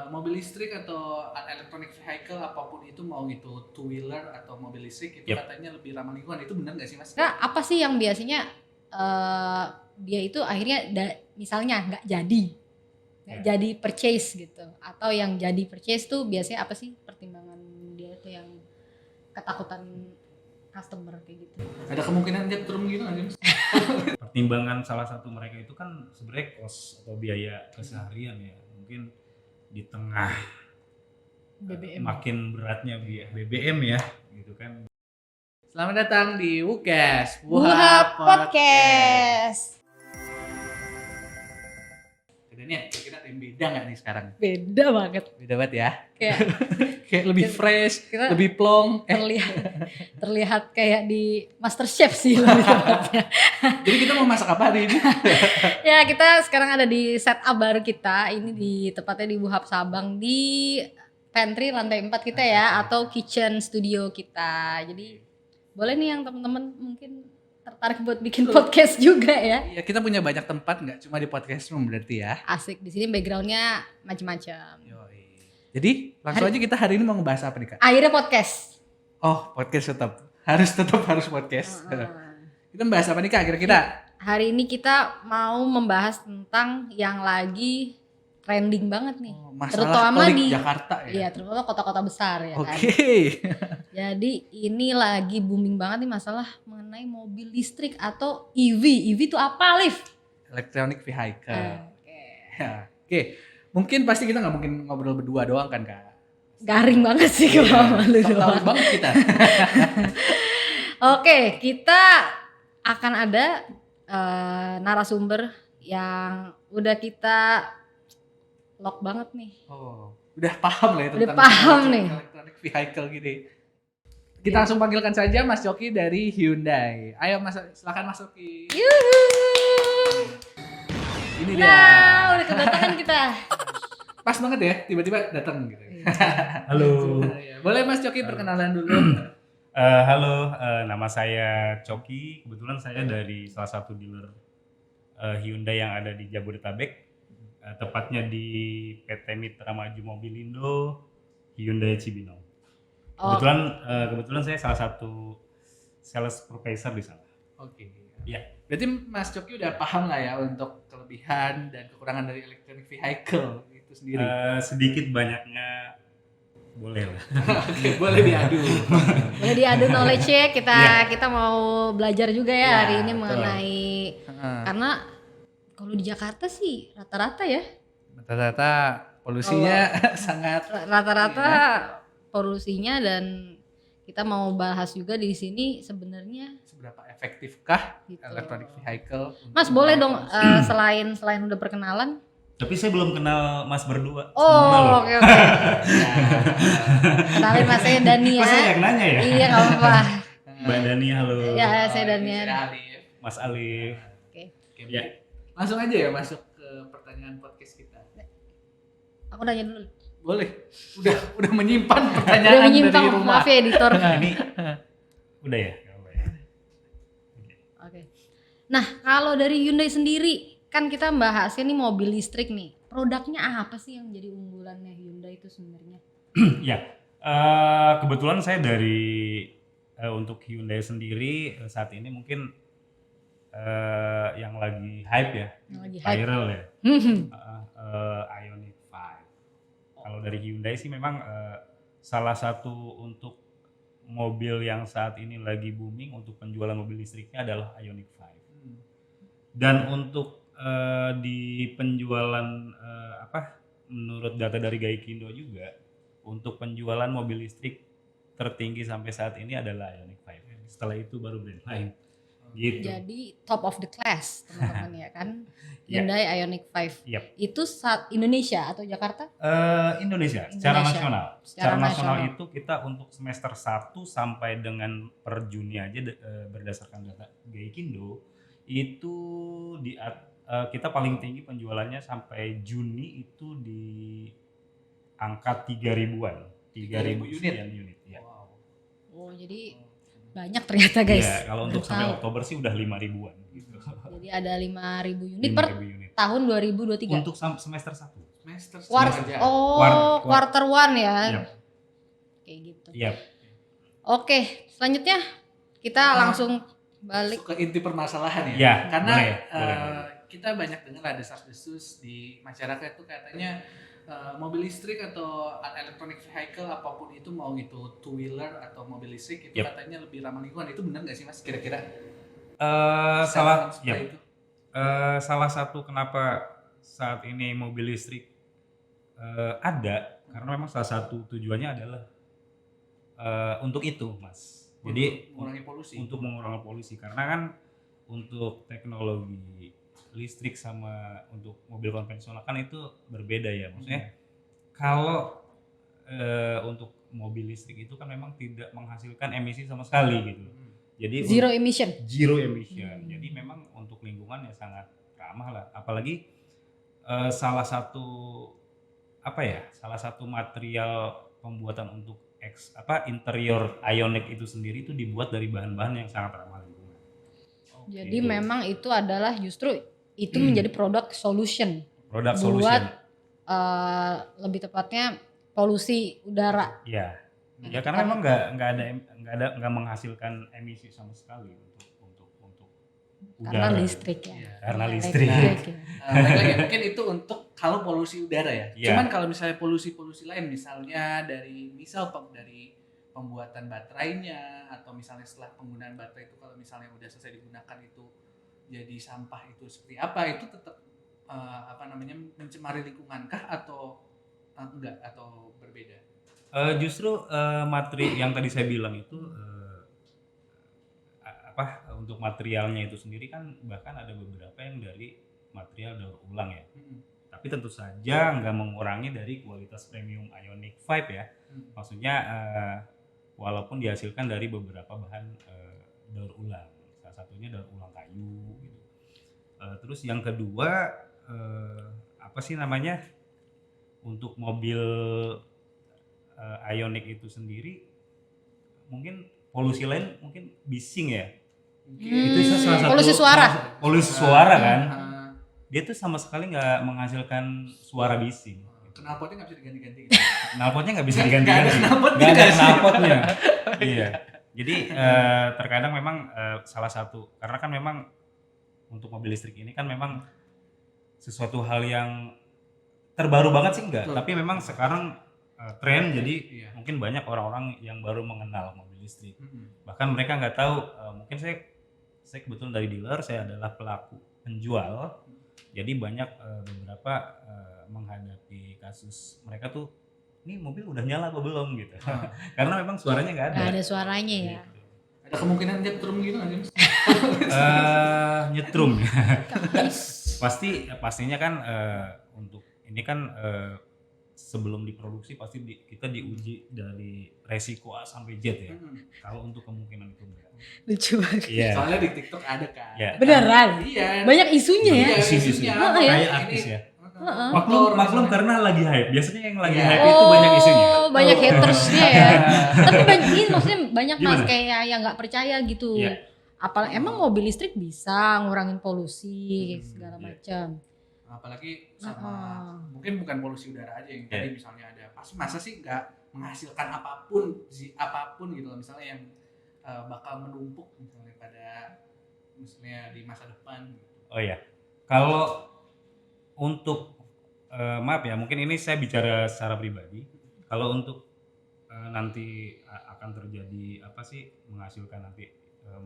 mobil listrik atau electronic vehicle apapun itu, mau itu two wheeler atau mobil listrik itu katanya lebih ramah lingkungan. Itu benar nggak sih Mas? Nah, apa sih yang biasanya dia itu akhirnya misalnya nggak jadi purchase gitu, atau yang jadi purchase tuh biasanya apa sih pertimbangan dia tuh yang ketakutan customer kayak gitu? Ada kemungkinan dia turun gitu nggak sih Mas? Pertimbangan salah satu mereka itu kan sebenarnya cost atau biaya keseharian ya, mungkin di tengah BBM. makin beratnya BBM ya gitu kan. Selamat datang di WUKES, Wuhap Podcast. Kayaknya kira-kira ada yang beda nggak nih sekarang? Beda banget. Beda banget ya. Kayak lebih fresh, kita lebih plong. Terlihat kayak di MasterChef sih lebih tepatnya. Jadi kita mau masak apa hari ini? Ya, kita sekarang ada di setup baru kita. Ini tepatnya di Wuhap Sabang, di pantry lantai 4 kita ya, atau kitchen studio kita. Jadi boleh nih yang teman-teman mungkin tertarik buat bikin podcast juga ya. Iya, kita punya banyak tempat, nggak cuma di podcast room berarti ya. Asik, di sini backgroundnya macam-macam. Jadi langsung aja kita hari ini mau ngebahas apa nih Kak? Akhirnya podcast. Oh, podcast tetap harus podcast. Kita membahas apa nih Kak kira-kira? Hari ini kita mau membahas tentang yang lagi trending banget nih. Masalah pelik di Jakarta ya? Iya, terutama kota-kota besar ya kan. Jadi ini lagi booming banget nih masalah mengenai mobil listrik atau EV. EV itu apa, Liv? Electronic vehicle. Oke. Mungkin pasti kita nggak mungkin ngobrol berdua doang kan Kak? Garing banget sih kalau malu doang. Tahu banget kita. Oke, kita akan ada narasumber yang udah kita lock banget nih. Oh, udah paham lah ya tentang electronic vehicle gini. Kita langsung panggilkan saja Mas Coki dari Hyundai. Ayo Mas, silakan Mas Coki. Ini dia. Nah, udah kedatangan kita. Pas banget ya, tiba-tiba datang gitu. Halo. Boleh Mas Coki perkenalan dulu. Halo, nama saya Coki. Kebetulan saya dari salah satu dealer Hyundai yang ada di Jabodetabek. Tepatnya di PT Mitra Maju Mobilindo Hyundai Cibinong. Kebetulan saya salah satu sales supervisor di sana. Oke. Ya. Berarti Mas Coki udah paham lah ya untuk kelebihan dan kekurangan dari electronic vehicle itu sendiri. Sedikit banyaknya boleh lah. Oke, boleh diadu. Boleh diadu knowledge-nya. Kita mau belajar juga ya hari ini mengenai karena kalau di Jakarta sih rata-rata ya. Rata-rata polusinya sangat polusinya, dan kita mau bahas juga di sini sebenarnya seberapa efektifkah gitu. Electronic vehicle. Mas boleh dong selain udah perkenalan. Tapi saya belum kenal Mas berdua. Oh, oke. Kenalin Mas, saya Dani ya. Kok saya yang nanya ya? Iya, enggak apa-apa. Mbak Dani, halo. Ya, saya Danian. Mas Alif. Oke. Ya. Langsung aja ya masuk ke pertanyaan podcast kita. Aku nanya dulu. Boleh. Udah menyimpan pertanyaan dari rumah. Maaf ya editor. Ini udah ya? Oke. Nah, kalau dari Hyundai sendiri, kan kita bahasnya nih mobil listrik nih. Produknya apa sih yang jadi unggulannya Hyundai itu sebenarnya? Ya, kebetulan saya untuk Hyundai sendiri saat ini mungkin yang lagi hype ya, viral ya, Ioniq 5. Kalau dari Hyundai sih memang salah satu untuk mobil yang saat ini lagi booming untuk penjualan mobil listriknya adalah Ioniq 5. Dan untuk di penjualan menurut data dari Gaikindo juga, untuk penjualan mobil listrik tertinggi sampai saat ini adalah Ioniq 5. Setelah itu baru brand lain. Gitu. Jadi top of the class teman-teman ya kan. Hyundai Ioniq 5. Yep. Itu saat Indonesia atau Jakarta? Indonesia. Secara nasional itu kita untuk semester 1 sampai dengan per Juni aja berdasarkan data Gaikindo itu kita paling tinggi penjualannya sampai Juni itu di angka 3.000-an. 3.000 unit ya. Wow. Oh, jadi banyak ternyata guys. Ya, kalau untuk sampai Oktober sih udah 5.000-an gitu. Jadi ada 5.000 unit per tahun 2023. Untuk semester 1. semester aja. Quarter one ya. Yap. Kayak gitu. Yap. Oke, selanjutnya kita langsung balik. Masuk ke inti permasalahan ya. Ya, Karena boleh. kita banyak dengar ada desas-desus di masyarakat itu katanya mobil listrik atau electronic vehicle apapun itu, mau itu two wheeler atau mobil listrik itu katanya lebih ramah lingkungan. Itu benar nggak sih Mas kira-kira? Salah satu kenapa saat ini mobil listrik ada karena memang salah satu tujuannya adalah untuk itu, Mas. Jadi untuk mengurangi polusi karena kan untuk teknologi listrik sama untuk mobil konvensional kan itu berbeda ya. Maksudnya kalau untuk mobil listrik itu kan memang tidak menghasilkan emisi sama sekali gitu. Jadi Zero emission. Jadi memang untuk lingkungan ya sangat ramah lah. Apalagi salah satu material pembuatan untuk interior Ioniq itu sendiri itu dibuat dari bahan-bahan yang sangat ramah lingkungan. Jadi memang itu adalah justru itu menjadi produk solution. Produk buat solution. Lebih tepatnya polusi udara. Ya karena memang nggak menghasilkan emisi sama sekali untuk Karena udara. listrik ya. Karena listrik. Lagi-lagi mungkin itu untuk kalau polusi udara ya. Ya. Cuman kalau misalnya polusi lain, misalnya dari pembuatan baterainya, atau misalnya setelah penggunaan baterai itu kalau misalnya udah selesai digunakan itu jadi sampah, itu seperti apa? Itu tetap mencemari lingkungan kah atau enggak, atau berbeda? Justru materi yang tadi saya bilang itu untuk materialnya itu sendiri kan bahkan ada beberapa yang dari material daur ulang ya. Tapi tentu saja nggak mengurangi dari kualitas premium Ioniq 5 ya. Maksudnya walaupun dihasilkan dari beberapa bahan daur ulang. Salah satunya daur ulang kayu gitu. Terus yang kedua untuk mobil Ioniq itu sendiri mungkin polusi lain mungkin bising ya. Itu salah satu polusi suara kan. Dia tuh sama sekali nggak menghasilkan suara bising. Knalpotnya nggak bisa diganti-ganti gitu. Knalpotnya nggak bisa diganti-ganti. Nggak ada knalpotnya. Iya. Jadi terkadang memang salah satu karena kan memang untuk mobil listrik ini kan memang sesuatu hal yang terbaru banget sih enggak, tapi memang sekarang tren, jadi mungkin banyak orang-orang yang baru mengenal mobil listrik. Bahkan mereka nggak tahu, mungkin saya kebetulan dari dealer, saya adalah pelaku penjual, jadi banyak beberapa menghadapi kasus mereka tuh, ini mobil udah nyala apa belum gitu. Karena memang suaranya nggak ada. Nggak ada suaranya ya. Ada kemungkinan nyetrum gitu nggak sih? Nyetrum. Pastinya kan untuk ini kan sebelum diproduksi pasti kita diuji dari resiko A sampai Z ya. Kalau untuk kemungkinan itu enggak. Lucu banget. Iya. Soalnya di TikTok ada kan. Yeah. Beneran? Iya. Banyak isunya ya. Isunya. Kayak artis ya. Maklum karena lagi hype. Biasanya yang lagi hype itu banyak isunya. Banyak hatersnya ya. Tapi maksudnya banyak Mas kayak yang nggak percaya gitu. Yeah. Emang mobil listrik bisa ngurangin polusi segala macam. Apalagi sama mungkin bukan polusi udara aja yang tadi misalnya ada masa sih nggak menghasilkan apapun gitu loh, misalnya yang bakal menumpuk misalnya misalnya di masa depan gitu. Oh ya, kalau untuk maaf ya, mungkin ini saya bicara secara pribadi. Kalau untuk nanti akan terjadi menghasilkan nanti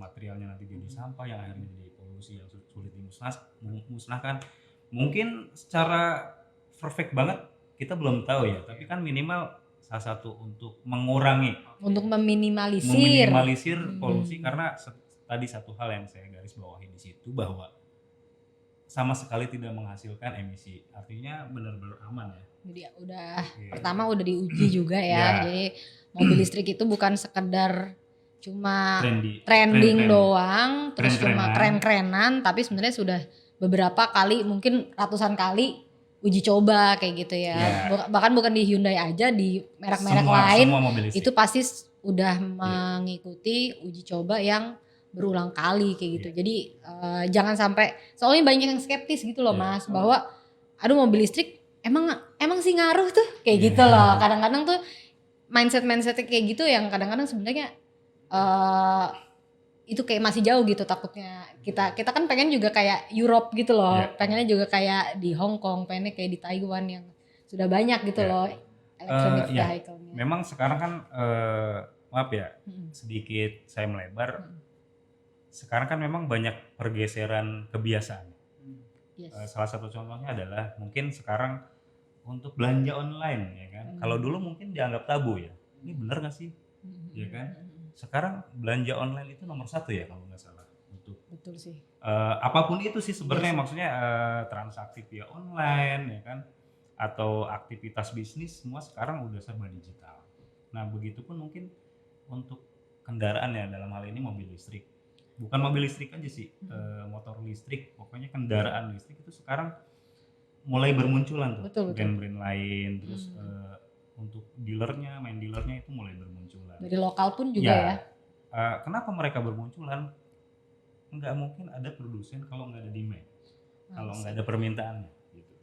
materialnya nanti jadi sampah yang akhirnya jadi polusi yang sulit dimusnahkan. Mungkin secara perfect banget kita belum tahu ya, tapi kan minimal salah satu untuk mengurangi, untuk meminimalisir polusi, karena tadi satu hal yang saya garis bawahi di situ bahwa sama sekali tidak menghasilkan emisi, artinya benar-benar aman ya. Jadi pertama udah diuji juga ya. Jadi mobil listrik itu bukan sekedar cuma trending doang, terus cuma keren-kerenan, tapi sebenarnya sudah beberapa kali, mungkin ratusan kali uji coba kayak gitu ya. Bahkan bukan di Hyundai aja, di merek-merek lain itu pasti udah mengikuti uji coba yang berulang kali kayak gitu. Jadi jangan sampai, soalnya banyak yang skeptis gitu loh Mas, bahwa aduh mobil listrik emang emang sih ngaruh tuh kayak gitu loh. Kadang-kadang tuh mindsetnya kayak gitu yang kadang-kadang sebenarnya itu kayak masih jauh gitu takutnya. Kita kan pengen juga kayak Europe gitu loh. Yeah. Pengennya juga kayak di Hong Kong, pengennya kayak di Taiwan yang sudah banyak gitu Yeah. loh electronic Ya, vehicle-nya. memang sekarang kan maaf ya, sedikit saya melebar. Sekarang kan memang banyak pergeseran kebiasaan. Yes. Salah satu contohnya adalah mungkin sekarang untuk belanja online ya kan. Kalau dulu mungkin dianggap tabu ya. Ini benar nggak sih? Ya kan. Sekarang belanja online itu nomor 1 ya kalau nggak salah. Betul sih. Apapun itu sih sebenarnya maksudnya transaksi via online ya kan, atau aktivitas bisnis semua sekarang udah serba digital. Nah begitupun mungkin untuk kendaraan ya, dalam hal ini mobil listrik. Bukan mobil listrik aja sih, motor listrik, pokoknya kendaraan listrik itu sekarang mulai bermunculan tuh. Betul. Brand-brand lain, terus untuk main dealernya itu mulai bermunculan. Dari lokal pun juga ya. Kenapa mereka bermunculan? Nggak mungkin ada produsen kalau nggak ada demand, kalau nggak ada permintaannya gitu.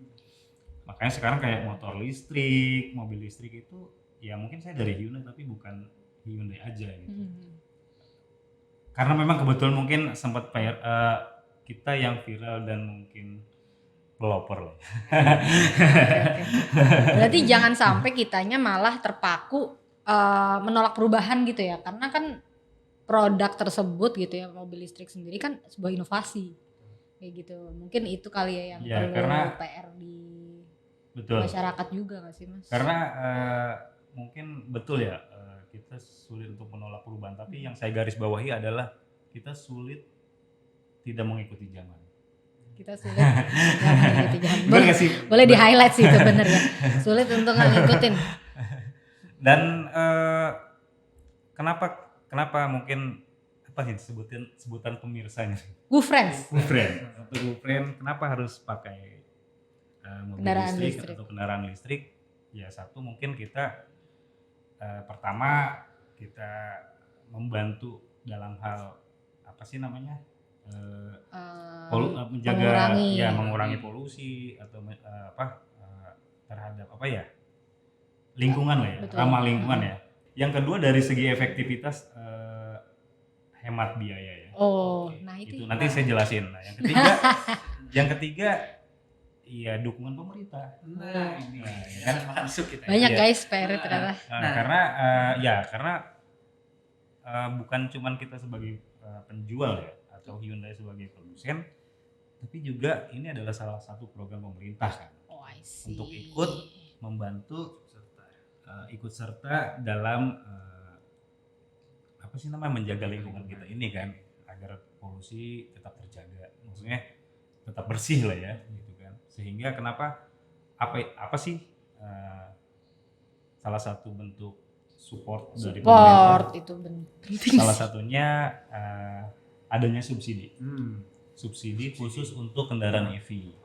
Makanya sekarang kayak motor listrik, mobil listrik itu ya mungkin saya dari Hyundai tapi bukan Hyundai aja gitu. Karena memang kebetulan mungkin sempat kita yang viral dan mungkin pelopor lah. Berarti jangan sampai kitanya malah terpaku menolak perubahan gitu ya, karena kan produk tersebut gitu ya, mobil listrik sendiri kan sebuah inovasi kayak gitu. Mungkin itu kali ya yang perlu karena, PR di betul, masyarakat juga nggak sih Mas? Karena mungkin betul ya, kita sulit untuk menolak perubahan, tapi yang saya garis bawahi adalah kita sulit tidak mengikuti zaman. Kita sulit nggak mengikuti zaman. Boleh di highlight sih itu bener ya. Sulit untuk ngikutin. Dan kenapa mungkin apa sih sebutan pemirsanya? GoFriends. Kenapa harus pakai mobil listrik atau kendaraan listrik? Ya satu mungkin kita pertama kita membantu dalam hal apa sih namanya mengurangi polusi atau terhadap apa ya, lingkungan lah ya. Betul. Ramah lingkungan ya. Yang kedua dari segi efektivitas hemat biaya ya. Nah itu nanti saya jelasin. Nah, yang ketiga iya dukungan pemerintah. Ini kan masuk kita. Banyak guys PR ternyata. Karena bukan cuman kita sebagai penjual ya atau Hyundai sebagai produsen, tapi juga ini adalah salah satu program pemerintah kan. Untuk ikut membantu ikut serta dalam menjaga lingkungan kita ini kan, agar polusi tetap terjaga, maksudnya tetap bersih lah ya gitu kan. Sehingga kenapa apa sih salah satu bentuk support dari pemerintah itu penting. Salah satunya adanya subsidi. Subsidi khusus untuk kendaraan EV.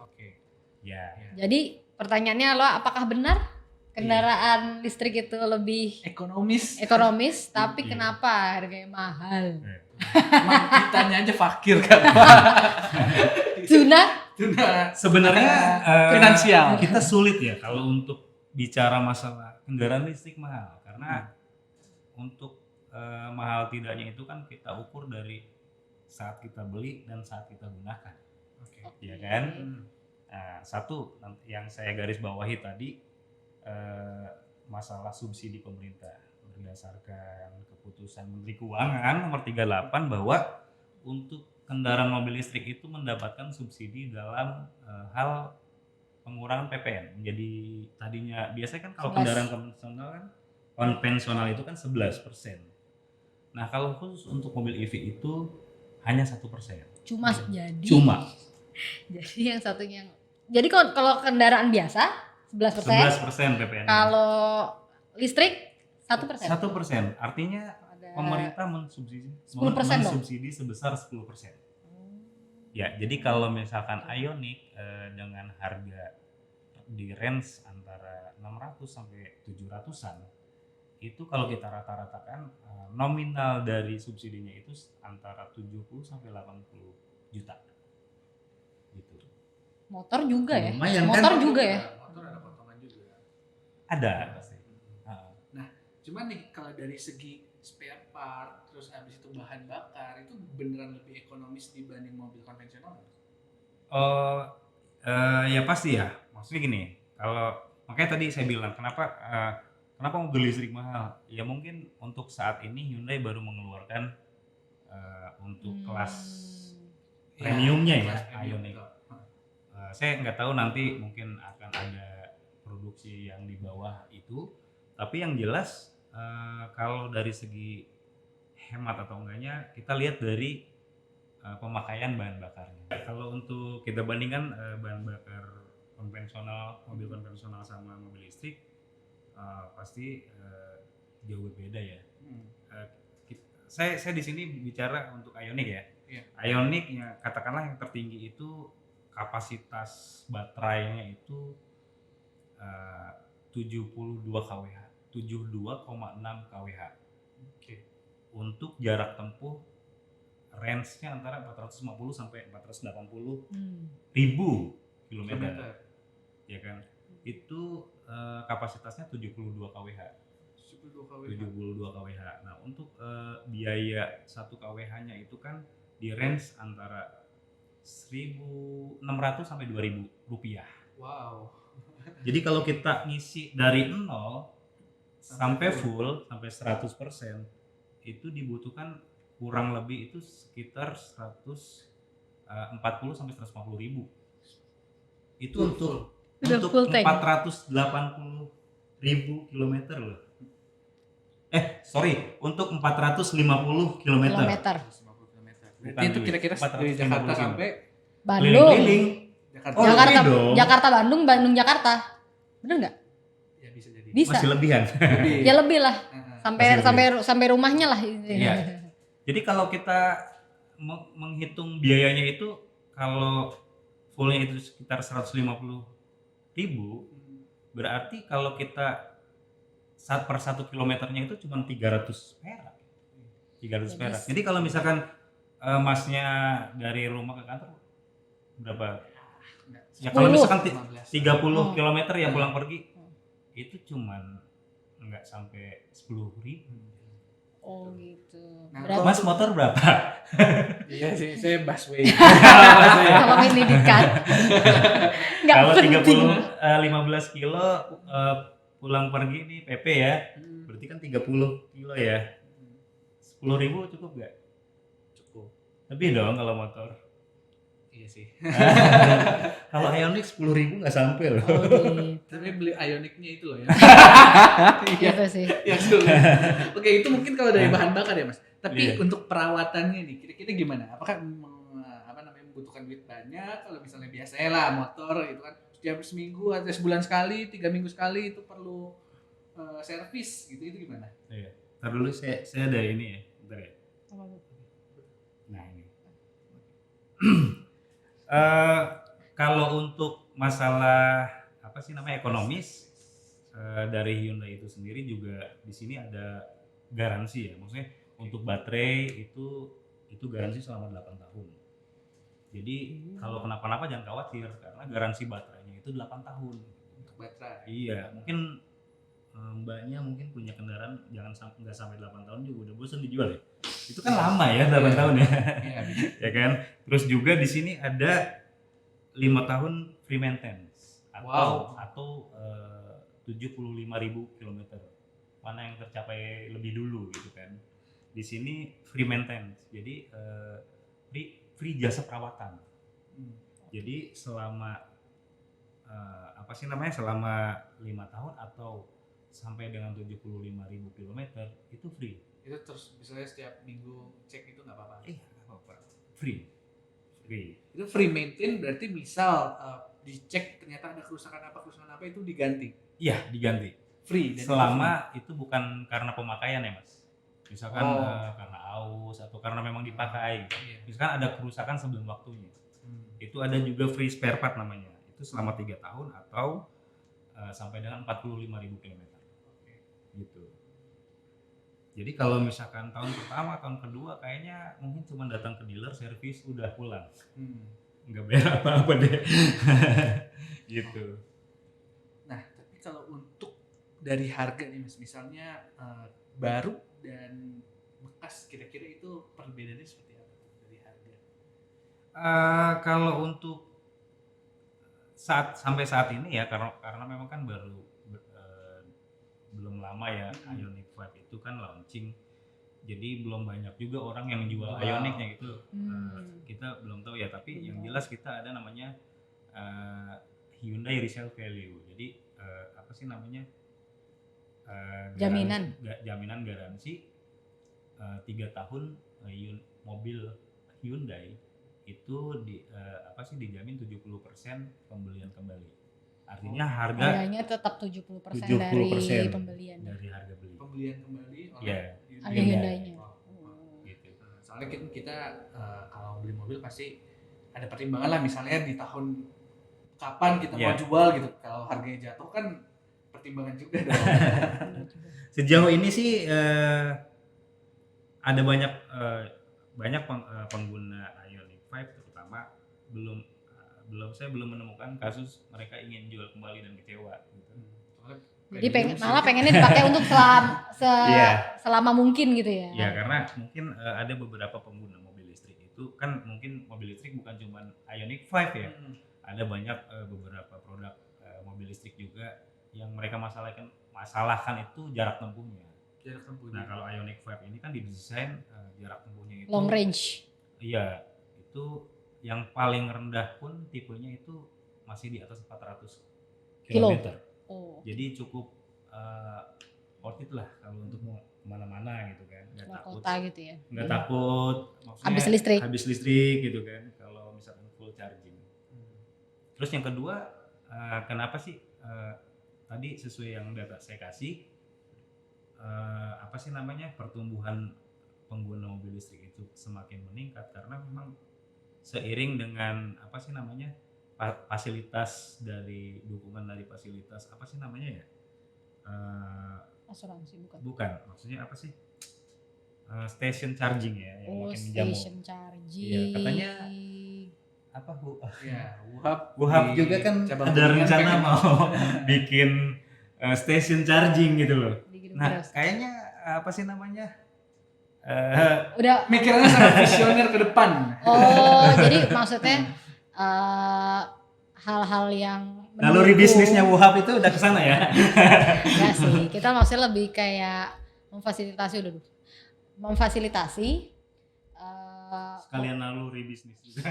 Ya. Jadi pertanyaannya apakah benar kendaraan listrik itu lebih ekonomis tapi kenapa harganya mahal? Kitanya aja fakir kan. Tuna. Sebenarnya finansial. Kita sulit ya kalau untuk bicara masalah kendaraan listrik mahal, karena untuk mahal tidaknya itu kan kita ukur dari saat kita beli dan saat kita gunakan. Ya kan? Nah, satu yang saya garis bawahi tadi masalah subsidi pemerintah berdasarkan keputusan Menteri Keuangan nomor 38 bahwa untuk kendaraan mobil listrik itu mendapatkan subsidi dalam hal pengurangan PPN. Jadi tadinya biasanya kan kalau kendaraan konvensional itu kan 11%. Nah, kalau khusus untuk mobil EV itu hanya 1%. Cuma. Jadi yang satunya. Jadi kalau kendaraan biasa 11% PPN. Kalau listrik 1%. 1%. Artinya pemerintah mensubsidi sebesar 10%. Ya, jadi kalau misalkan Ioniq dengan harga di range antara 600 sampai 700-an, itu kalau kita rata-ratakan nominal dari subsidinya itu antara 70 sampai 80 juta. Gitu. Motor juga ya? Lumayan, motor kan? juga ya? Motor ada potongan juga. Ada pasti. Cuman nih kalau dari segi spare part terus habis itu bahan bakar itu beneran lebih ekonomis dibanding mobil konvensional nggak? Oh, ya pasti ya. Maksudnya gini, kalau makanya tadi saya bilang kenapa mobil listrik mahal? Ya mungkin untuk saat ini Hyundai baru mengeluarkan untuk kelas premiumnya ya, kelas premium, Ioniq. betul. Saya nggak tahu nanti mungkin akan ada produksi yang di bawah itu, tapi yang jelas kalau dari segi hemat atau enggaknya kita lihat dari pemakaian bahan bakarnya. Kalau untuk kita bandingkan bahan bakar konvensional, mobil konvensional sama mobil listrik pasti jauh berbeda ya. Saya di sini bicara untuk Ioniq ya. Iya. Ioniq ya katakanlah yang tertinggi itu kapasitas baterainya itu 72 kWh, 72,6 kWh. Oke. Untuk jarak tempuh range-nya antara 450 sampai 480 ribu kilometer. Ya kan? Itu kapasitasnya 72 kWh. 72 kWh. Nah, untuk biaya 1 kWh-nya itu kan di range antara 1.600 sampai 2.000 rupiah. Wow. Jadi kalau kita ngisi dari 0 sampai full sampai 100% itu dibutuhkan kurang lebih itu sekitar 140 sampai 150 ribu. Itu untuk full tank. 480 ribu kilometer loh. Untuk 450 kilometer. 150 km. Berarti itu kira-kira dari 450 Jakarta km. sampai Bandung. Keliling. Jakarta. Oh, Jakarta, lebih dong. Jakarta Bandung, Bandung Jakarta. Bener nggak? Ya bisa jadi. Bisa. Masih lebihan. Lebih. Ya lebih lah. Masih Sampai rumahnya lah. Iya. Jadi kalau kita menghitung biayanya itu kalau fullnya itu sekitar 150 ribu, berarti kalau kita per 1 kilometernya itu cuma 300 perak. 300 perak. Jadi kalau misalkan masnya dari rumah ke kantor berapa? Ya kalau misalkan 30 kilometer ya pulang pergi itu cuman nggak sampai 10.000. Oh gitu. Nah, Berarti Mas motor berapa? Iya sih, saya busway. kalau ini dikat. Nggak Kalau penting. 15 kilo pulang pergi nih PP ya, berarti kan 30 kilo ya. 10.000 cukup nggak? Cukup. Lebih dong kalau motor. Iya sih. Kalau Ioniq 10.000 nggak sampai loh. Oh gitu. Tapi beli Ioniq-nya itu loh ya. Gitu sih. Ya sulit. Oke, itu mungkin kalau dari bahan bakar ya, Mas. Tapi untuk perawatannya nih, kira-kira gimana? Apakah membutuhkan duit banyak? Kalau misalnya biasa lah motor itu kan setiap seminggu atau sebulan sekali, 3 minggu sekali itu perlu servis gitu, itu gimana? Iya. Ntar dulu saya ada ini ya, bentar ya. Nah ini. Kalau untuk masalah ekonomis dari Hyundai itu sendiri juga di sini ada garansi ya, maksudnya untuk baterai itu garansi selama 8 tahun. Jadi kalau kenapa-napa jangan khawatir karena garansi baterainya itu 8 tahun. Untuk baterai. Iya, mungkin mbaknya mungkin punya kendaraan nggak sampai 8 tahun juga udah bosan dijual ya. Itu kan lama ya 8 tahun ya. Iya. Ya kan? Terus juga di sini ada 5 tahun free maintenance atau 75.000 kilometer. Mana yang tercapai lebih dulu gitu kan. Di sini free maintenance. Jadi free jasa perawatan. Jadi selama selama 5 tahun atau sampai dengan 75.000 kilometer itu free. Itu terus misalnya setiap minggu cek itu nggak apa-apa. Nggak apa-apa. Free. Itu free maintain berarti misal dicek ternyata ada kerusakan apa itu diganti. Iya, diganti. Free. Dan selama itu bukan karena pemakaian ya Mas. Misalkan karena aus atau karena memang dipakai. Iya. Misalkan ada kerusakan sebelum waktunya. Itu ada juga free spare part namanya. Itu selama 3 tahun atau sampai dengan 45.000 km. Gitu. Jadi kalau misalkan tahun pertama, tahun kedua kayaknya mungkin cuma datang ke dealer, servis, udah pulang. Nggak bayar apa-apa deh. Gitu. Nah, tapi kalau untuk dari harga nih Mas, misalnya baru dan bekas, kira-kira itu perbedaannya seperti apa tuh dari harga? Kalau untuk sampai saat ini ya, karena memang kan baru belum lama ya Ioniq 5 itu kan launching, jadi belum banyak juga orang yang jual Ioniq-nya gitu. Kita belum tahu ya, tapi yang jelas kita ada namanya Hyundai Resale Value. Jadi apa sih namanya, jaminan garansi 3 tahun mobil Hyundai itu dijamin 70% pembelian kembali. Artinya harganya tetap 70% dari pembelian. Dari harga beli. Pembelian kembali oleh Hyundai-nya. Gitu. Soalnya kita kalau beli mobil pasti ada pertimbangan lah, misalnya di tahun kapan kita mau jual gitu. Kalau harganya jatuh kan pertimbangan juga dong. Sejauh ini sih ada banyak pengguna Ioniq 5 terutama saya belum menemukan kasus mereka ingin jual kembali dan kecewa gitu. Jadi pengennya dipakai untuk selama mungkin gitu ya. Ya, karena mungkin ada beberapa pengguna mobil listrik itu kan, mungkin mobil listrik bukan cuma Ioniq 5 ya. Ada banyak beberapa produk mobil listrik juga yang mereka masalahkan itu jarak tempuhnya. Nah, kalau Ioniq 5 ini kan didesain jarak tempuhnya itu long range. Iya, itu yang paling rendah pun tipenya itu masih di atas 400 km. Jadi cukup worth it lah kalau untuk mau kemana-mana gitu kan. Nggak takut kota gitu ya. Nggak takut habis listrik gitu kan kalau misalkan full charging. Terus yang kedua, kenapa sih tadi sesuai yang data saya kasih, pertumbuhan pengguna mobil listrik itu semakin meningkat karena memang seiring dengan fasilitas dari dukungan dari fasilitas asuransi bukan maksudnya station charging ya yang makin menjamur. Station charging. Iya, katanya Wuhab juga kan ada rencana mau bikin station charging gitu loh. Nah, kayaknya udah mikirnya sangat visioner ke depan. Jadi maksudnya hal-hal yang naluri bisnisnya Wuhab itu udah kesana ya? Enggak sih, kita maksudnya lebih kayak memfasilitasi sekalian naluri bisnis juga.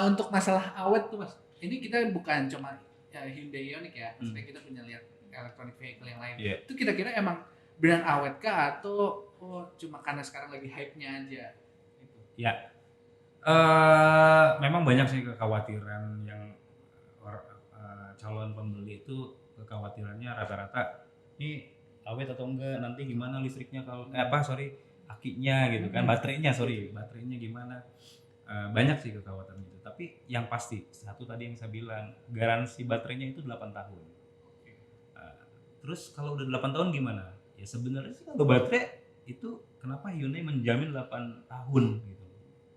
Untuk masalah awet tuh Mas, ini kita bukan cuma Hyundai Ioniq ya, maksudnya kita punya lihat electronic vehicle yang lain. Itu kira-kira emang beneran awet kah atau cuma karena sekarang lagi hype-nya aja gitu? Ya, memang banyak sih kekhawatiran yang calon pembeli itu kekhawatirannya rata-rata ini awet atau enggak, nanti gimana listriknya kalau akinya gitu kan, baterainya gimana. Banyak sih kekhawatiran itu, tapi yang pasti satu tadi yang saya bilang, garansi baterainya itu 8 tahun. Terus kalau udah 8 tahun gimana? Ya sebenarnya sih kalau baterai itu kenapa Hyundai menjamin 8 tahun gitu.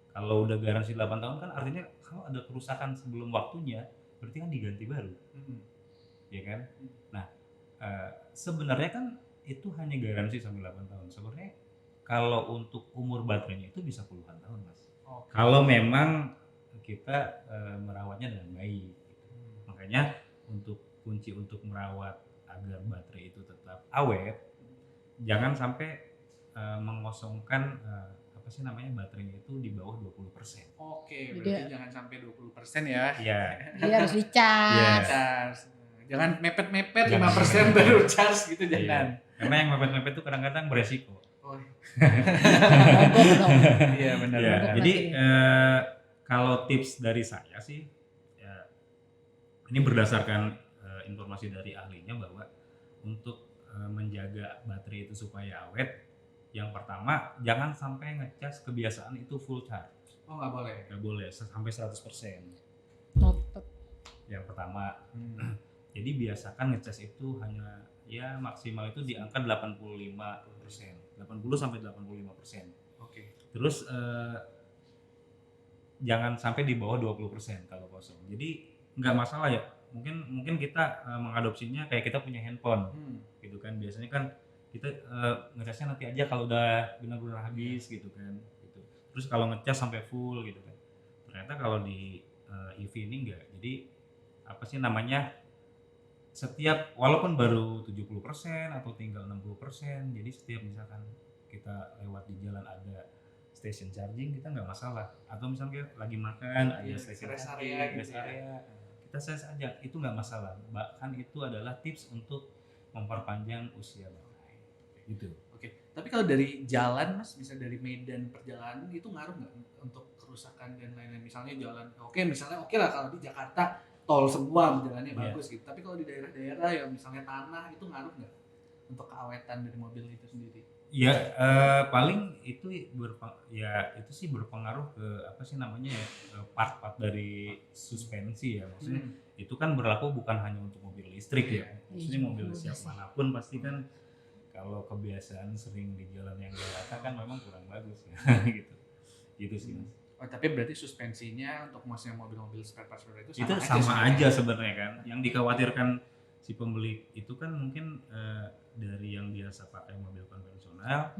Kalau udah garansi 8 tahun kan artinya kalau ada kerusakan sebelum waktunya berarti kan diganti baru. Ya kan? Nah, sebenarnya kan itu hanya garansi sampai 8 tahun. Sebenarnya kalau untuk umur baterainya itu bisa puluhan tahun, Mas. Kalau memang kita merawatnya dengan baik. Makanya kunci untuk merawat agar baterai itu tetap awet, jangan sampai mengosongkan baterainya itu di bawah 20%. Oke, berarti jangan sampai 20% ya. Iya. Dia harus dicas. Jangan mepet-mepet 5% baru charge gitu, jangan. Karena yang mepet-mepet itu kadang-kadang beresiko. Iya benar. Ya, jadi kalau tips dari saya sih, ya, ini berdasarkan informasi dari ahlinya bahwa untuk menjaga baterai itu supaya awet, yang pertama jangan sampai ngecas kebiasaan itu full charge. Nggak boleh. Nggak boleh sampai 100%. Noted. Yang pertama. Jadi biasakan ngecas itu hanya maksimal itu di angka 85%. 80 sampai 85%. Oke. Terus jangan sampai di bawah 20% kalau kosong. Jadi nggak masalah ya mungkin kita mengadopsinya kayak kita punya handphone gitu kan, biasanya kan kita ngecasnya nanti aja kalau udah benar-benar habis gitu kan gitu. Terus kalau ngecas sampai full gitu kan. Ternyata kalau di EV ini enggak. Jadi apa sih namanya, setiap walaupun baru 70% atau tinggal 60%, jadi setiap misalkan kita lewat di jalan ada station charging, kita nggak masalah. Atau misalnya lagi makan ada station rest charging, area rest gitu ya. area, kita charge aja, itu nggak masalah. Bahkan itu adalah tips untuk memperpanjang usia baterai gitu. Oke, tapi kalau dari jalan Mas, misalnya dari medan perjalanan itu ngaruh nggak untuk kerusakan dan lain-lain? Misalnya jalan, misalnya oke lah kalau di Jakarta tol semua jalannya bagus gitu. Tapi kalau di daerah-daerah yang misalnya tanah itu ngaruh nggak untuk keawetan dari mobil itu sendiri? Ya paling itu itu sih berpengaruh ke apa sih namanya ya, part-part dari suspensi ya, maksudnya itu kan berlaku bukan hanya untuk mobil listrik ya, maksudnya mobil siap manapun pasti kan kalau kebiasaan sering di jalan yang gak rata kan memang kurang bagus ya gitu sih Mas. Oh, tapi berarti suspensinya untuk maksudnya mobil-mobil spare parts itu Itu sama aja sebenarnya kan. Yang dikhawatirkan si pembeli itu kan mungkin dari yang biasa pakai mobil konvensional,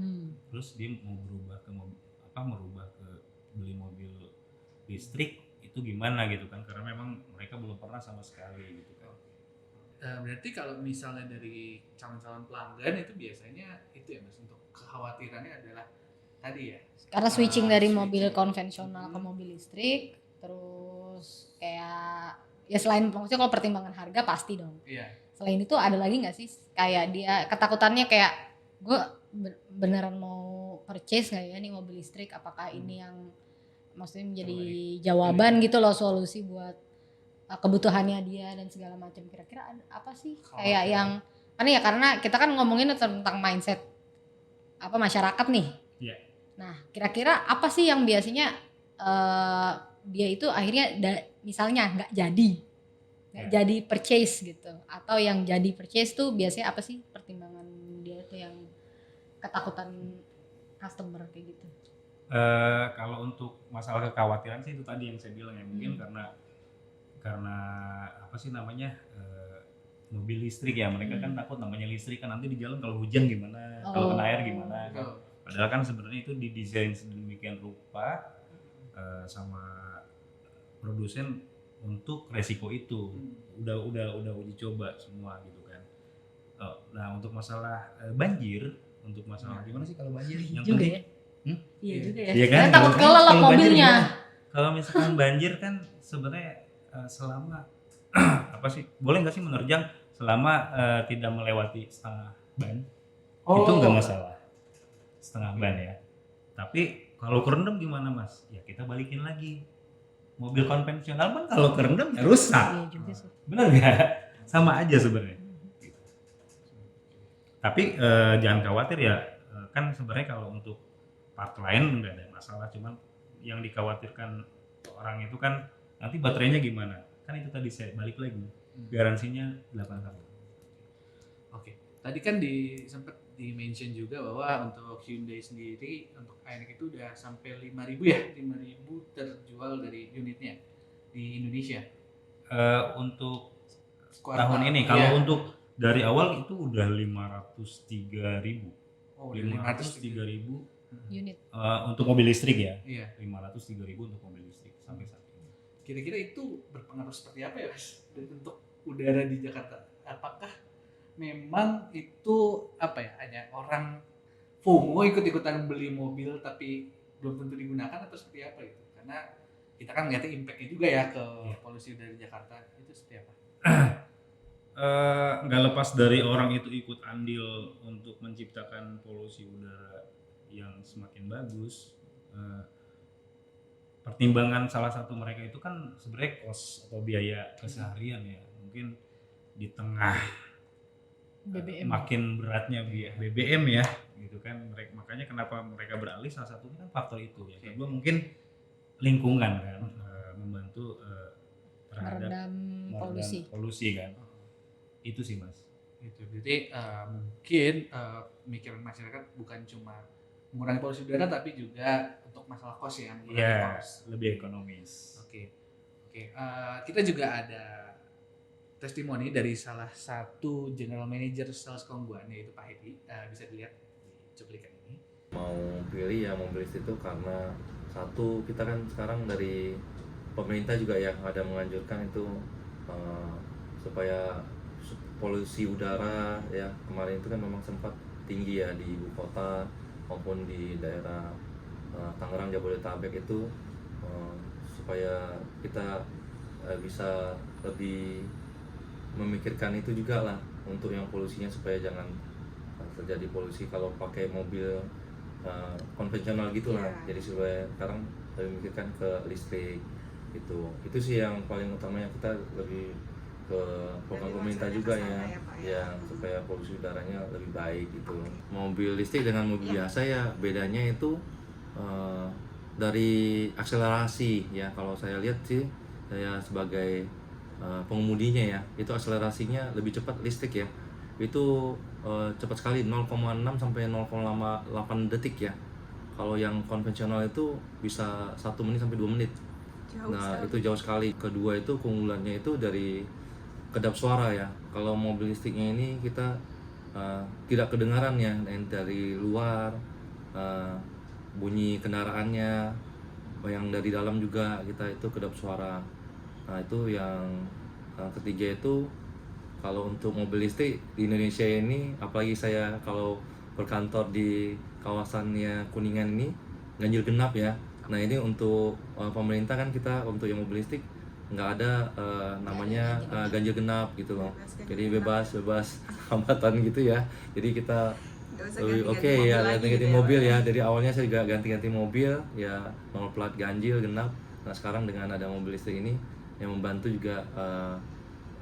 terus dia mau merubah ke beli mobil listrik, itu gimana gitu kan, karena memang mereka belum pernah sama sekali gitu kan. Berarti kalau misalnya dari calon-calon pelanggan itu biasanya itu ya Mas, untuk kekhawatirannya adalah tadi ya, karena switching dari switching. mobil konvensional ke mobil listrik, terus kayak ya selain maksudnya kalau pertimbangan harga pasti dong. Iya. Selain itu ada lagi nggak sih kayak dia ketakutannya kayak gue beneran mau purchase nggak ya nih mobil listrik, apakah ini yang maksudnya menjadi jawaban gitu loh, solusi buat kebutuhannya dia dan segala macam. Kira-kira apa sih kayak yang karena kita kan ngomongin tentang mindset apa masyarakat nih. Iya. Nah, kira-kira apa sih yang biasanya dia itu akhirnya misalnya nggak jadi purchase gitu, atau yang jadi purchase tuh biasanya apa sih pertimbangan dia tuh yang ketakutan customer kayak gitu? Kalau untuk masalah kekhawatiran sih itu tadi yang saya bilang ya, mungkin karena apa sih namanya mobil listrik ya, mereka kan takut namanya listrik kan nanti di jalan kalau hujan gimana, kalau kena air gimana kan. Padahal kan sebenarnya itu didesain sedemikian rupa sama produsen untuk resiko itu. Udah uji coba semua gitu kan. Nah, untuk masalah banjir, untuk masalah gimana sih kalau banjir yang juga penting? ya? Iya juga ya. Iya kan? Takut kelelap mobilnya. Kalau misalkan banjir kan sebenarnya selama apa sih? Boleh nggak sih menerjang selama tidak melewati setengah ban? Itu nggak masalah. Setengah ban ya. Tapi kalau kerendam gimana Mas? Ya kita balikin lagi. Mobil konvensional kan kalau kerendam ya rusak. Iya juga sih. Benar nggak? Sama aja sebenarnya. Tapi jangan khawatir ya. Kan sebenarnya kalau untuk part lain nggak ada masalah, cuman yang dikhawatirkan orang itu kan nanti baterainya gimana, kan itu tadi saya balik lagi garansinya 8 tahun. Oke, tadi kan sempat di mention juga bahwa untuk Hyundai sendiri untuk Ioniq itu udah sampai 5.000 ya, 5.000 terjual dari unitnya di Indonesia. Untuk tahun ini kalau untuk dari awal itu udah 503.000. 503.000 unit untuk mobil listrik ya. Iya. 503.000 untuk mobil listrik sampai saat ini. Kira-kira itu berpengaruh seperti apa ya Mas untuk udara di Jakarta? Apakah memang itu apa ya, hanya orang FOMO ikut-ikutan beli mobil tapi belum tentu digunakan atau seperti apa itu? Karena kita kan ngeliatnya impact-nya juga ya ke polusi udara di Jakarta, itu seperti apa? Nggak lepas dari orang itu ikut andil untuk menciptakan polusi udara yang semakin bagus. Pertimbangan salah satu mereka itu kan sebenarnya cost atau biaya keseharian ya, mungkin di tengah BBM makin beratnya BBM ya gitu kan, makanya kenapa mereka beralih, salah satunya kan faktor itu ya. Kedua mungkin lingkungan kan, membantu terhadap meredam polusi kan. Itu sih Mas. Itu berarti mungkin pemikiran masyarakat bukan cuma mengurangi polusi udara tapi juga untuk masalah kos yang lebih ekonomis. Oke. Kita juga ada testimoni dari salah satu general manager sales Kongguan, yaitu Pak Hedi. Bisa dilihat di cuplikan ini. Mau pilih ya mobil listrik itu karena satu, kita kan sekarang dari pemerintah juga yang ada menganjurkan itu supaya polusi udara ya, kemarin itu kan memang sempat tinggi ya di ibu kota maupun di daerah Tangerang, Jabodetabek itu, supaya kita bisa lebih memikirkan itu juga lah untuk yang polusinya, supaya jangan terjadi polusi kalau pakai mobil konvensional gitulah. Jadi supaya sekarang lebih memikirkan ke listrik gitu. Itu sih yang paling utamanya, kita lebih ke program pemerintah juga ya, supaya polusi udaranya lebih baik gitu. Mobil listrik dengan mobil biasa ya bedanya itu dari akselerasi ya. Kalau saya lihat sih, saya sebagai pengemudinya ya, itu akselerasinya lebih cepat listrik ya. Itu cepat sekali, 0,6 sampai 0,8 detik ya. Kalau yang konvensional itu bisa 1 menit sampai 2 menit. Itu jauh sekali. Kedua itu keunggulannya itu dari kedap suara ya. Kalau mobil listriknya ini kita tidak kedengaran ya dari luar, bunyi kendaraannya, yang dari dalam juga kita itu kedap suara. Nah itu yang ketiga itu, kalau untuk mobil listrik di Indonesia ini, apalagi saya kalau berkantor di kawasannya Kuningan ini, ganjil genap ya. Nah ini untuk pemerintah kan, kita untuk yang mobil listrik nggak ada namanya ganjil genap gitu loh. Jadi bebas hambatan gitu ya. Jadi kita oke ya, ganti-ganti mobil ya. Dari awalnya saya juga ganti-ganti mobil ya, nomor plat ganjil genap. Nah sekarang dengan ada mobil listrik ini yang membantu juga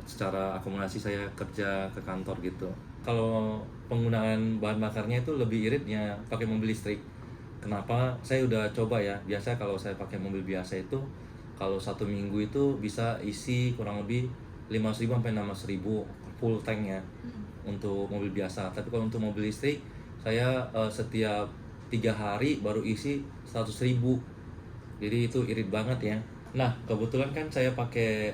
secara akomodasi saya kerja ke kantor gitu. Kalau penggunaan bahan bakarnya itu lebih iritnya pakai mobil listrik. Kenapa? Saya udah coba ya. Biasa kalau saya pakai mobil biasa itu, kalau 1 minggu itu bisa isi kurang lebih 5.000 sampai 6.000 full tanknya untuk mobil biasa. Tapi kalau untuk mobil listrik, saya setiap 3 hari baru isi 100.000. Jadi itu irit banget ya. Nah kebetulan kan saya pakai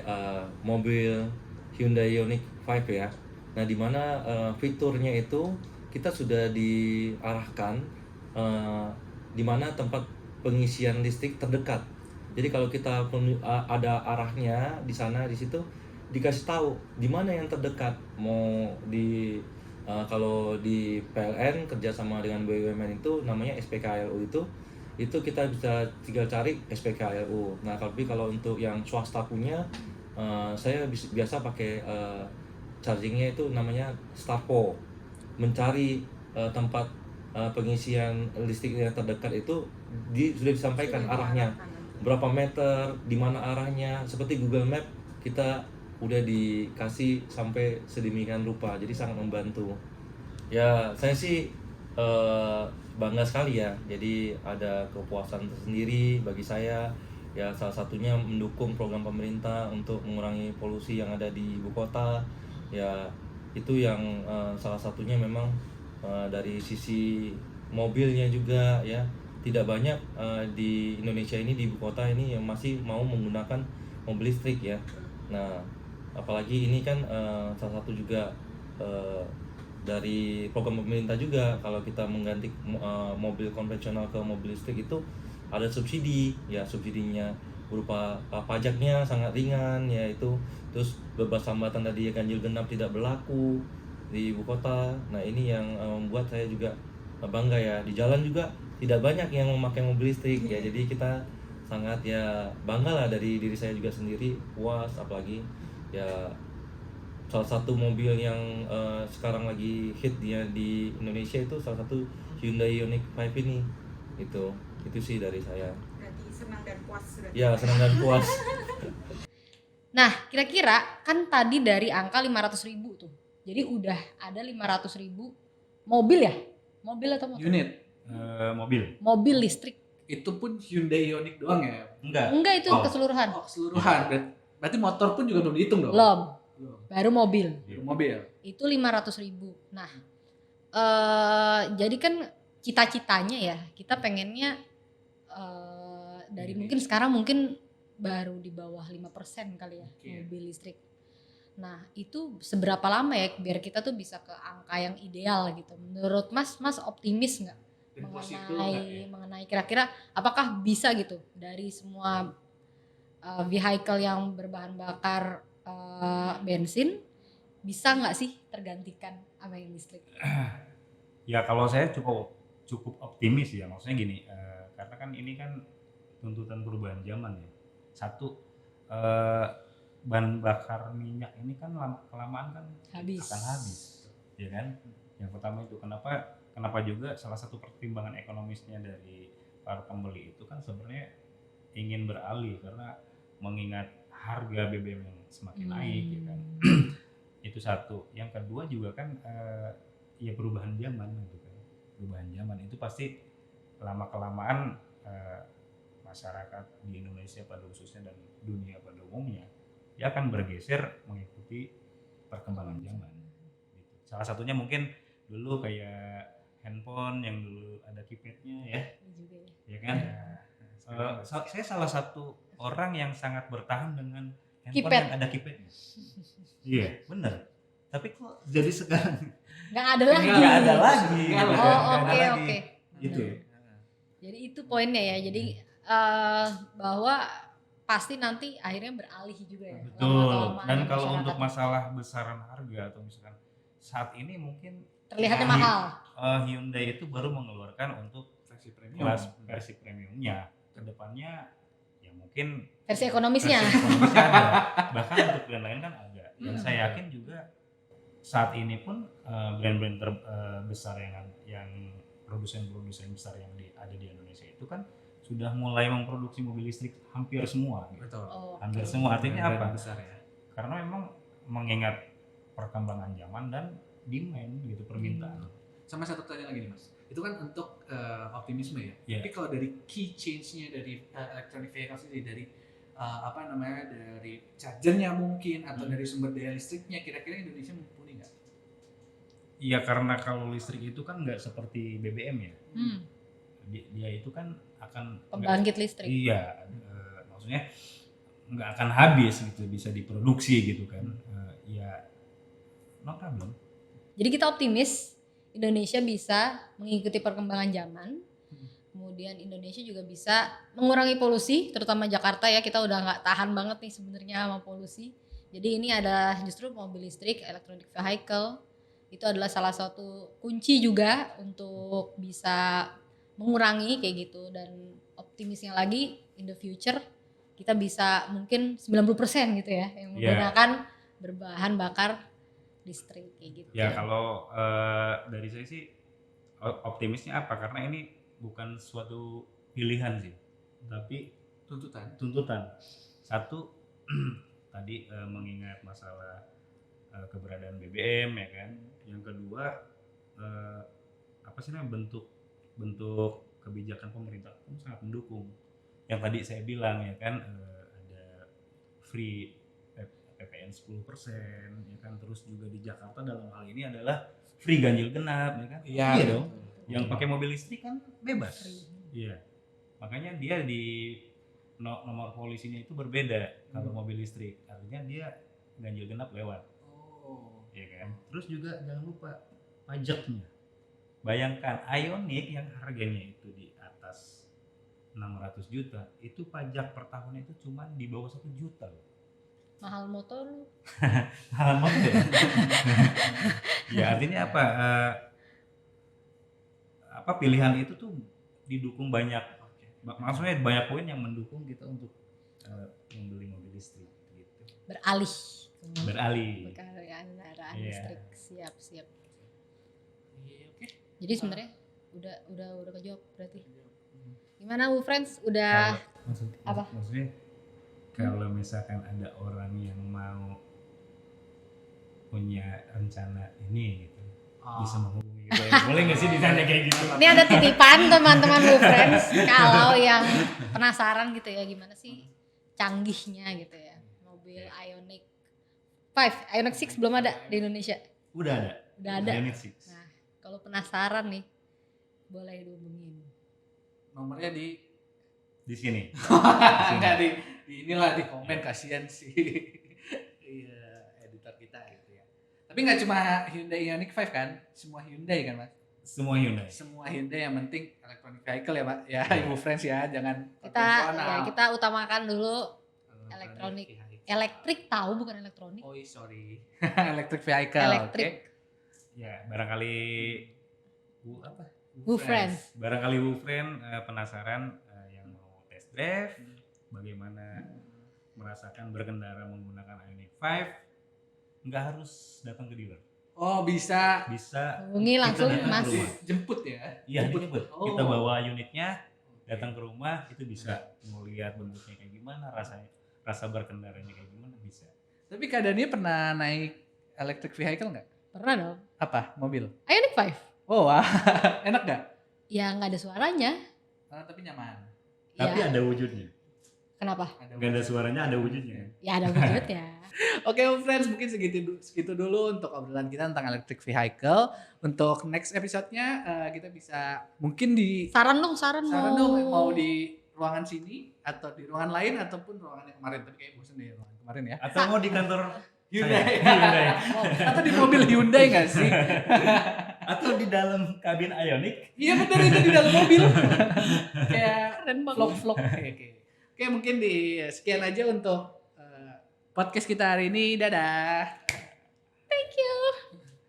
mobil Hyundai Ioniq 5 ya. Nah dimana fiturnya itu kita sudah diarahkan dimana tempat pengisian listrik terdekat. Jadi kalau kita ada arahnya di sana, di situ dikasih tahu di mana yang terdekat. Mau di kalau di PLN kerjasama dengan BUMN itu namanya SPKLU, itu kita bisa tinggal cari SPKLU. Nah tapi kalau untuk yang swasta punya, saya biasa pakai chargingnya itu namanya Starpo. Mencari tempat pengisian listrik yang terdekat itu sudah disampaikan arahnya berapa meter, di mana arahnya. Seperti Google Map, kita udah dikasih sampai sedemikian rupa, jadi sangat membantu. Ya saya sih bangga sekali ya, jadi ada kepuasan tersendiri bagi saya. Ya salah satunya mendukung program pemerintah untuk mengurangi polusi yang ada di ibu kota. Ya itu yang salah satunya memang dari sisi mobilnya juga ya. Tidak banyak di Indonesia ini, di ibu kota ini, yang masih mau menggunakan mobil listrik ya. Nah apalagi ini kan salah satu juga dari program pemerintah juga, kalau kita mengganti mobil konvensional ke mobil listrik itu ada subsidi ya. Subsidinya berupa pajaknya sangat ringan ya itu. Terus bebas hambatan tadi ya, ganjil genap tidak berlaku di ibu kota. Nah ini yang membuat saya juga bangga ya. Di jalan juga tidak banyak yang memakai mobil listrik ya, jadi kita sangat ya bangga lah dari diri saya juga sendiri, puas. Apalagi ya salah satu mobil yang sekarang lagi hit dia di Indonesia itu salah satu Hyundai Ioniq 5 ini. Itu sih dari saya. Berarti senang dan puas. Ya senang dan puas. Nah kira-kira kan tadi dari angka 500.000 tuh, jadi udah ada 500.000 mobil ya? Mobil atau motor? Unit. Mobil listrik. Itu pun Hyundai Ioniq doang ya? Enggak, itu keseluruhan. Oh, keseluruhan. Berarti motor pun juga belum dihitung dong? Belum. Baru mobil. Mobil. Itu 500.000. Nah, jadi kan cita-citanya ya, kita pengennya dari mungkin sekarang mungkin baru di bawah 5% kali ya mobil listrik. Nah, itu seberapa lama ya biar kita tuh bisa ke angka yang ideal gitu. Menurut Mas optimis nggak Dan posisi itu nggak ya? mengenai kira-kira apakah bisa gitu dari semua vehicle yang berbahan bakar bensin bisa nggak sih tergantikan sama yang listrik? Ya kalau saya cukup optimis ya, maksudnya gini, karena kan ini kan tuntutan perubahan zaman ya. Satu, bahan bakar minyak ini kan kelamaan kan Habis. akan habis, ya kan? Yang pertama itu kenapa juga salah satu pertimbangan ekonomisnya dari para pembeli itu kan sebenarnya ingin beralih karena mengingat harga BBM yang semakin naik, ya kan? Itu satu. Yang kedua juga kan ya perubahan zaman gitu kan. Perubahan zaman itu pasti lama kelamaan masyarakat di Indonesia pada khususnya dan dunia pada umumnya dia akan bergeser mengikuti perkembangan zaman. Gitu. Salah satunya mungkin dulu kayak handphone yang dulu ada keypadnya ya, ya kan? Saya salah satu orang yang sangat bertahan dengan handphone Keypad. yang ada keypadnya. Iya, bener. Tapi kok jadi sekarang Nggak ada lagi. nggak ada lagi. Nggak gitu ada. kan, Oh, nggak ada oke, lagi. oke. Gitu. Jadi itu poinnya ya. Jadi bahwa pasti nanti akhirnya beralih juga ya. Betul. lama-kelamaan Dan ya kalau masyarakat. untuk masalah besaran harga atau misalkan saat ini mungkin Terlihatnya Hi- mahal. Hyundai itu baru mengeluarkan untuk Versi premium. kelas versi premiumnya. Kedepannya ya mungkin Versi ekonomisnya. versi ekonomisnya ada. Bahkan untuk brand lain kan ada. Dan saya yakin juga saat ini pun brand-brand besar yang produsen-produsen besar yang ada di Indonesia itu kan sudah mulai memproduksi mobil listrik hampir semua. Gitu. Betul. Oh, Hampir oke. semua. Artinya Brand apa? besar ya. Karena memang mengingat perkembangan zaman dan demand gitu, permintaan. Sama satu tanya lagi nih Mas. Itu kan untuk optimisme ya. Iya. Tapi kalau dari key change-nya dari electronic vehicles ini dari dari chargernya mungkin atau dari sumber daya listriknya, kira-kira Indonesia mumpuni nggak? Iya, karena kalau listrik itu kan nggak seperti BBM ya. Hmm, Dia itu kan akan pembangkit listrik. iya, maksudnya nggak akan habis gitu, bisa diproduksi gitu kan. Ya no problem. Jadi kita optimis Indonesia bisa mengikuti perkembangan zaman. Kemudian Indonesia juga bisa mengurangi polusi, terutama Jakarta ya. Kita udah nggak tahan banget nih sebenarnya sama polusi. Jadi ini ada justru mobil listrik, electronic vehicle. Itu adalah salah satu kunci juga untuk bisa mengurangi kayak gitu. Dan optimisnya lagi in the future kita bisa mungkin 90% gitu ya yang menggunakan berbahan bakar listrik kayak gitu. Ya kalau dari saya sih optimisnya apa? Karena ini bukan suatu pilihan sih, tapi tuntutan. Satu tadi mengingat masalah keberadaan BBM ya kan. Yang kedua apa sih namanya bentuk kebijakan pemerintah pun sangat mendukung. Yang tadi saya bilang ya kan ada free PPN 10% ya kan, terus juga di Jakarta dalam hal ini adalah free ganjil genap ya kan. Iya Dong. Yang pakai mobil listrik kan bebas. Iya. Makanya dia di nomor polisinya itu berbeda kalau mobil listrik. Artinya dia ganjil genap lewat. Oh. Ya kan? Terus juga jangan lupa pajaknya. Bayangkan Ioniq yang harganya itu di atas 600 juta, itu pajak per tahunnya itu cuma di bawah 1 juta loh. Mahal motor lu. Mahal banget ya. Ya artinya apa? Pilihan itu tuh didukung banyak. Maksudnya banyak poin yang mendukung kita untuk membeli mobil listrik gitu. Beralih Beralih. kendaraan Iya. listrik. Siap. Oke. Jadi sebenarnya udah kejawab berarti. Gimana Bu Friends? Udah apa? Maksudnya kalau misalkan ada orang yang mau punya rencana ini gitu, bisa menghubungi gue. Boleh nggak sih ditanya kayak gitu? Ini ada titipan teman-teman Bu Friends kalau yang penasaran gitu ya gimana sih canggihnya gitu ya mobil Ioniq 5, Ioniq 6 belum ada di Indonesia. Udah ada. Udah ada. Ioniq 6. Nah, kalau penasaran nih boleh dihubungin. Nomornya di Di sini. enggak di inilah di komen, kasihan sih. Iya, editor Tapi nggak cuma Hyundai Ioniq 5 kan? Semua Hyundai kan, Mas? Semua Hyundai. Semua Hyundai yang penting electronic vehicle ya, Pak. Ya, Iya. Ibu Friends ya, jangan Kita utamakan dulu elektronik. Elektrik tahu bukan elektronik. Oh, sorry. Electric vehicle. Elektrik. oke. Ya, barangkali Bu Friends. Barangkali Bu Friend penasaran yang mau test drive bagaimana merasakan berkendara menggunakan Ioniq 5, nggak harus datang ke dealer. Oh, bisa Bisa Hubungi langsung kita datang Mas. ke rumah. jemput ya. Iya, dijemput. Oh. Kita bawa unitnya, datang ke rumah, itu bisa melihat bentuknya kayak gimana, rasa berkendaranya kayak gimana, bisa. Tapi keadaannya pernah naik electric vehicle nggak? Pernah dong. Apa? Mobil? Ioniq 5. Oh, wah. Enak nggak? Ya nggak ada suaranya. Tapi nyaman. Tapi Ya. ada wujudnya. Kenapa? Nggak ada suaranya, ada wujudnya. Ya ada wujudnya. Oke, friends, mungkin segitu dulu untuk obrolan kita tentang electric vehicle. Untuk next episode-nya kita bisa mungkin di Saran dong mau di ruangan sini atau di ruangan lain ataupun ruangan yang kemarin. Tapi kayak bosan deh ruangan kemarin ya. Atau mau di kantor Hyundai. Hyundai. Atau di mobil Hyundai nggak sih? Atau di dalam kabin Ioniq. Iya bener, itu di dalam mobil. Kayak Keren banget. vlog-vlog. Oke, mungkin sekian aja untuk podcast kita hari ini. Dadah.